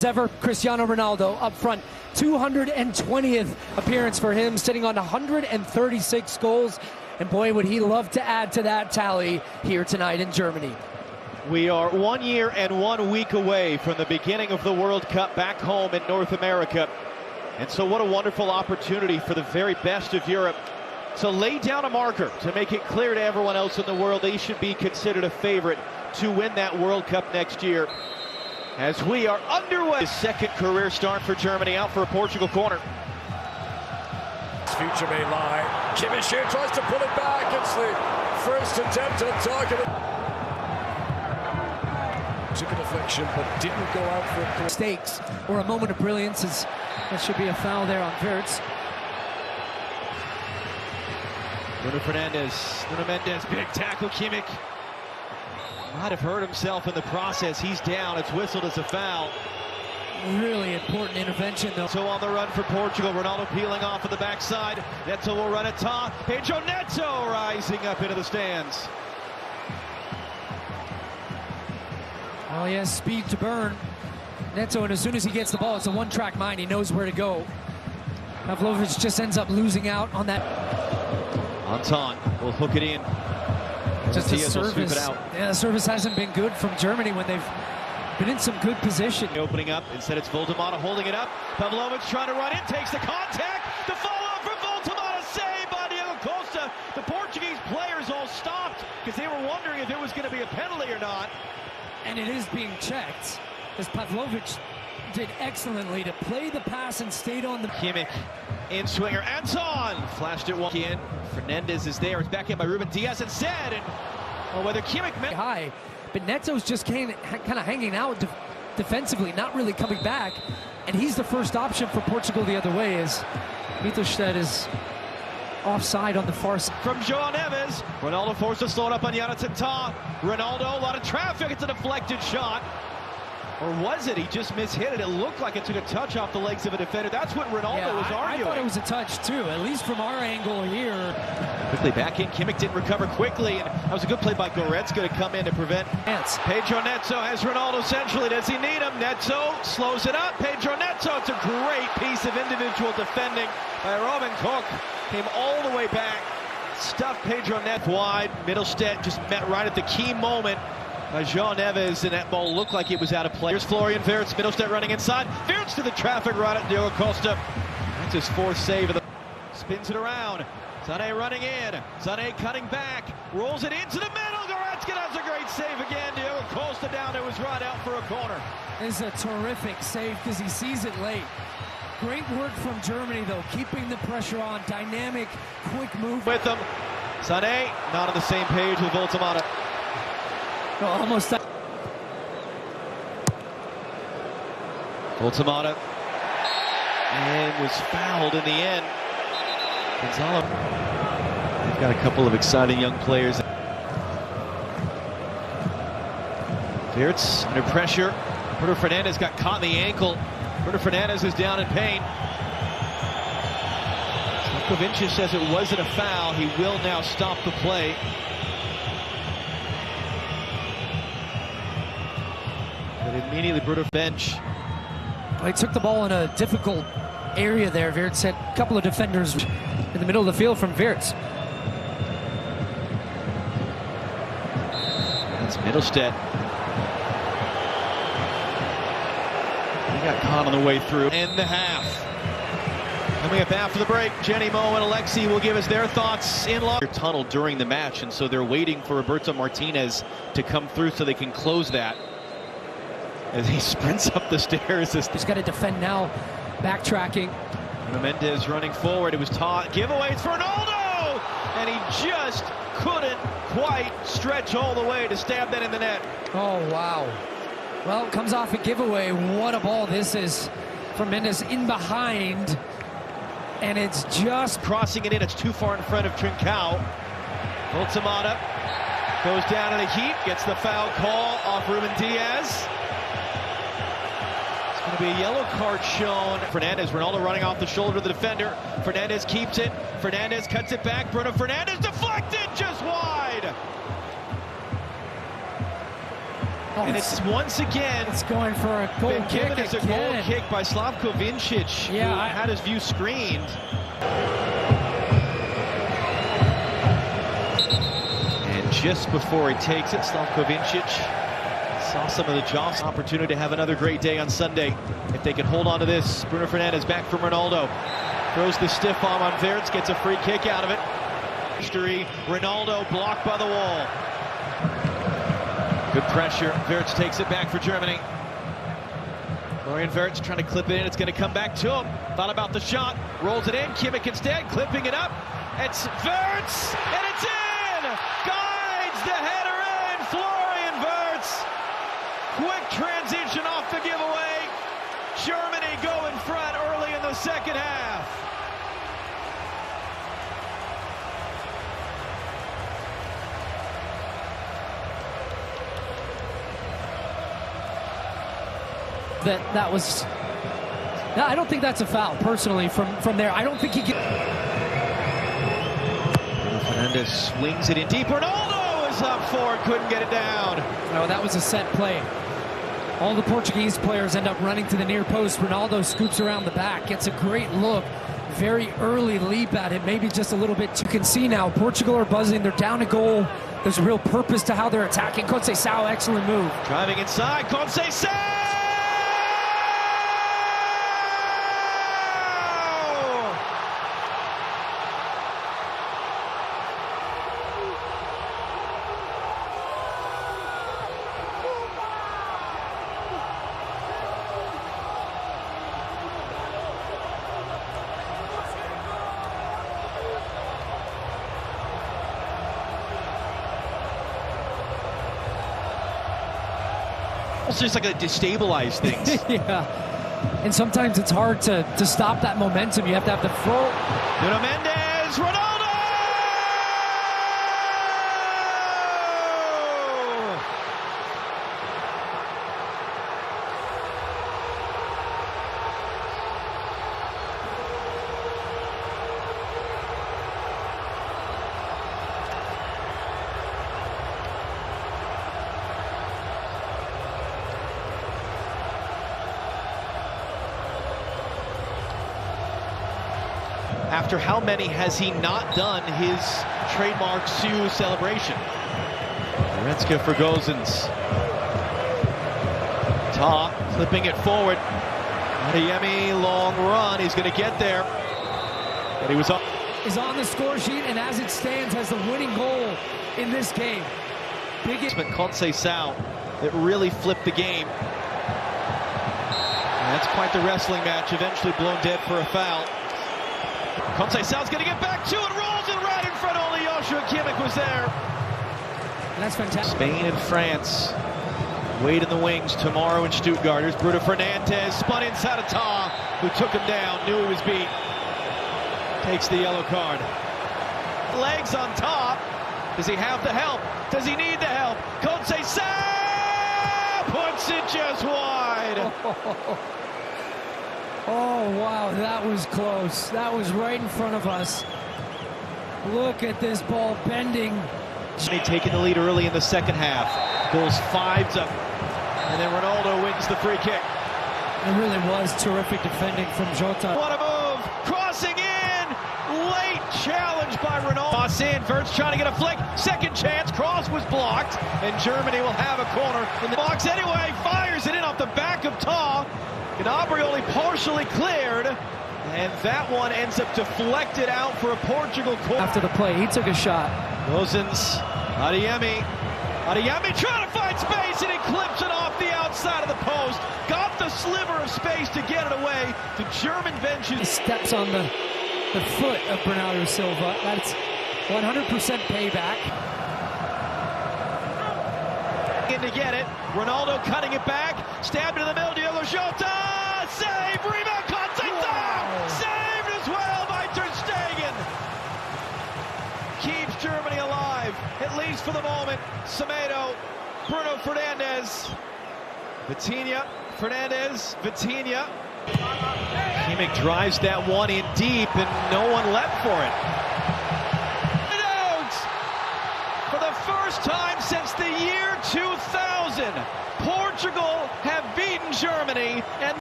Ever, Cristiano Ronaldo up front, 220th appearance for him, sitting on 136 goals. And boy, would he love to add to that tally here tonight in Germany. We are 1 year and 1 week away from the beginning of the World Cup back home in North America. And so what a wonderful opportunity for the very best of Europe to lay down a marker, to make it clear to everyone else in the world they should be considered a favorite to win that World Cup next year. As we are underway, his second career start for Germany, out for a Portugal corner. His future may lie. Kimmich here tries to pull it back. It's the first attempt at target. Took a deflection, but didn't go out for a mistakes or a moment of brilliance. That should be a foul there on Wirtz. Bruno Mendes, big tackle, Kimmich. Might have hurt himself in the process. He's down. It's whistled as a foul. Really important intervention, though. So on the run for Portugal. Ronaldo peeling off of the backside. Neto will run at top. Pedro Neto rising up into the stands. Oh, he has speed to burn. Neto, and as soon as he gets the ball, it's a one-track mind. He knows where to go. Pavlovic just ends up losing out on that. Anton will hook it in. Just the service. Yeah, the service hasn't been good from Germany when they've been in some good position. Opening up, instead it's Voltemata holding it up. Pavlovic trying to run in, takes the contact. The follow-up from Voltemata, saved by Diego Costa. The Portuguese players all stopped because they were wondering if it was going to be a penalty or not. And it is being checked, as Pavlovic did excellently to play the pass and stayed on the... Kimmich in swinger. Anton flashed it one in. Fernandez is there. It's back in by Ruben Diaz instead. And whether Kimmich meant high, but Neto's just kind of hanging out defensively, not really coming back. And he's the first option for Portugal the other way, as Mittelstadt is offside on the far side. From João Neves, Ronaldo forced to slow it up on Jonathan Tah. Ronaldo, a lot of traffic. It's a deflected shot. Or was it? He just mishit it. It looked like it took a touch off the legs of a defender. That's what Ronaldo was arguing. I thought it was a touch too, at least from our angle here. Quickly back in. Kimmich didn't recover quickly, and that was a good play by Goretzka to come in to prevent. Pedro Neto has Ronaldo centrally. Does he need him? Neto slows it up. Pedro Neto. It's a great piece of individual defending by Robin Koch. Came all the way back, stuffed Pedro Neto wide. Mittelstadt just met right at the key moment by João Neves, and that ball looked like it was out of play. Here's Florian Wirtz, Mittelstadt running inside. Wirtz to the traffic right at Diego Costa. That's his fourth save of the... Spins it around. Sané running in. Sané cutting back. Rolls it into the middle. Goretzka does a great save again. Diego Costa down to his right out for a corner. This is a terrific save because he sees it late. Great work from Germany, though, keeping the pressure on. Dynamic, quick move. With them. Sané not on the same page with Voltemata. Oh, almost. Voltemata. And was fouled in the end. Gonzalo. They've got a couple of exciting young players. Wirtz under pressure. Bruno Fernandes got caught in the ankle. Bruno Fernandes is down in pain. Slavkovic says it wasn't a foul. He will now stop the play. But immediately Bruno bench. Well, he took the ball in a difficult area there. Wirtz had a couple of defenders in the middle of the field from Wirtz. That's Mittelstadt. He got caught on the way through. In the half. Coming up after the break, Jenny Mo and Alexi will give us their thoughts in long tunnel during the match, and so they're waiting for Roberto Martinez to come through so they can close that. As he sprints up the stairs. He's got to defend now, backtracking. Mendes running forward. It was taught. Giveaways for Ronaldo! And he just couldn't quite stretch all the way to stab that in the net. Oh, wow. Well, it comes off a giveaway. What a ball this is from Mendes in behind. And it's just crossing it in. It's too far in front of Trincao. Voltemata goes down in a heap. Gets the foul call off Ruben Diaz. Going to be a yellow card shown. Fernandez, Ronaldo running off the shoulder of the defender. Fernandez keeps it. Fernandez cuts it back. Bruno Fernandez deflected just wide. And it's once again it's going for a goal been kick given as a goal kick by Slavko Vincic, who had his view screened. And just before he takes it, Slavko Vincic saw some of the jobs. Opportunity to have another great day on Sunday if they can hold on to this. Bruno Fernandes back from Ronaldo. Throws the stiff arm on Wirtz, gets a free kick out of it. History, Ronaldo blocked by the wall. Good pressure. Wirtz takes it back for Germany. Florian Wirtz trying to clip it in. It's going to come back to him. Thought about the shot. Rolls it in. Kimmich instead, clipping it up. It's Wirtz, and it's in! Guides the header in. Florian Wirtz. Quick transition off the giveaway. Germany go in front early in the second half. That was. No, I don't think that's a foul personally. From there, I don't think he can. Fernandes swings it in deep. Ronaldo is up for it, couldn't get it down. No, that was a set play. All the Portuguese players end up running to the near post. Ronaldo scoops around the back, gets a great look. Very early leap at it, maybe just a little bit. You can see now Portugal are buzzing. They're down a goal. There's a real purpose to how they're attacking. Conceição, excellent move. Driving inside, Conceição! It's just like a destabilize things. Yeah, and sometimes it's hard to stop that momentum. You have to have the flow. Nuno Mendes, Ronaldo! After how many has he not done his trademark Sioux celebration? Goretzka for Gozens. Ta flipping it forward. Adeyemi, long run. He's going to get there. But he was up. Is on the score sheet, and as it stands, has the winning goal in this game. Conceição that really flipped the game. And that's quite the wrestling match. Eventually blown dead for a foul. Conceição's going to get back to it, rolls it right in front. Only Joshua Kimmich was there. And that's fantastic. Spain and France wait in the wings tomorrow in Stuttgart. Here's Bruno Fernandes, spun inside of Ta, who took him down, knew he was beat. Takes the yellow card. Legs on top. Does he have the help? Does he need the help? Conceição puts it just wide. Oh, wow, that was close. That was right in front of us. Look at this ball bending. Taking the lead early in the second half. Goes 5-0. And then Ronaldo wins the free kick. It really was terrific defending from Jota. What a move. Crossing in. Late challenge by Ronaldo. Cross in. Wirtz trying to get a flick. Second chance. Cross was blocked. And Germany will have a corner in the box anyway. Fires it in off the back of Ta. Gnabry only partially cleared, and that one ends up deflected out for a Portugal corner. After the play, he took a shot. Gozens, Adeyemi trying to find space, and he clips it off the outside of the post. Got the sliver of space to get it away. The German benches. He steps on the foot of Bernardo Silva. That's 100% payback. In to get it. Ronaldo cutting it back. Stabbed into the middle. Diogo Jota. Save. Rebound. Conceição. Wow. Saved as well by Ter Stegen. Keeps Germany alive, at least for the moment. Semedo. Bruno Fernandes. Vitinha. Fernandes. Vitinha. Kimmich drives that one in deep, and no one left for it. For the first time since the year 2000. 2000, Portugal have beaten Germany, and